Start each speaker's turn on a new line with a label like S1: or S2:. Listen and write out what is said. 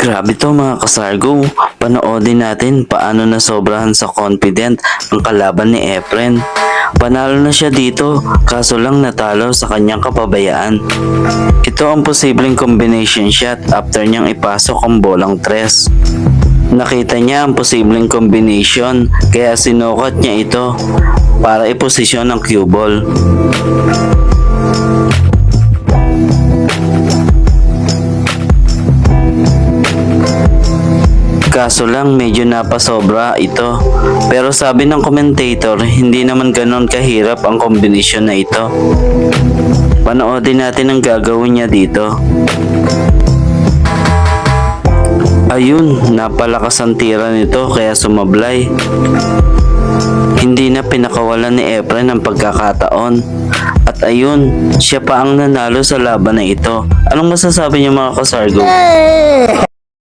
S1: Grabe to mga kasargo. Panoodin natin paano nasobrahan sa confident ang kalaban ni Efren. Panalo na siya dito, kaso lang natalo sa kanyang kapabayaan. Ito ang posibleng combination shot after niyang ipasok ang bolang tres. Nakita niya ang posibleng combination kaya sinukat niya ito para iposisyon ang cue ball. Kaso lang medyo napasobra ito. Pero sabi ng commentator, hindi naman ganon kahirap ang kombinasyon na ito. Panoodin natin ang gagawin niya dito. Ayun, napalakas ang tira nito kaya sumablay. Hindi na pinakawalan ni Efren ang pagkakataon. At ayun, siya pa ang nanalo sa laban na ito. Anong masasabi niyo mga kasargo?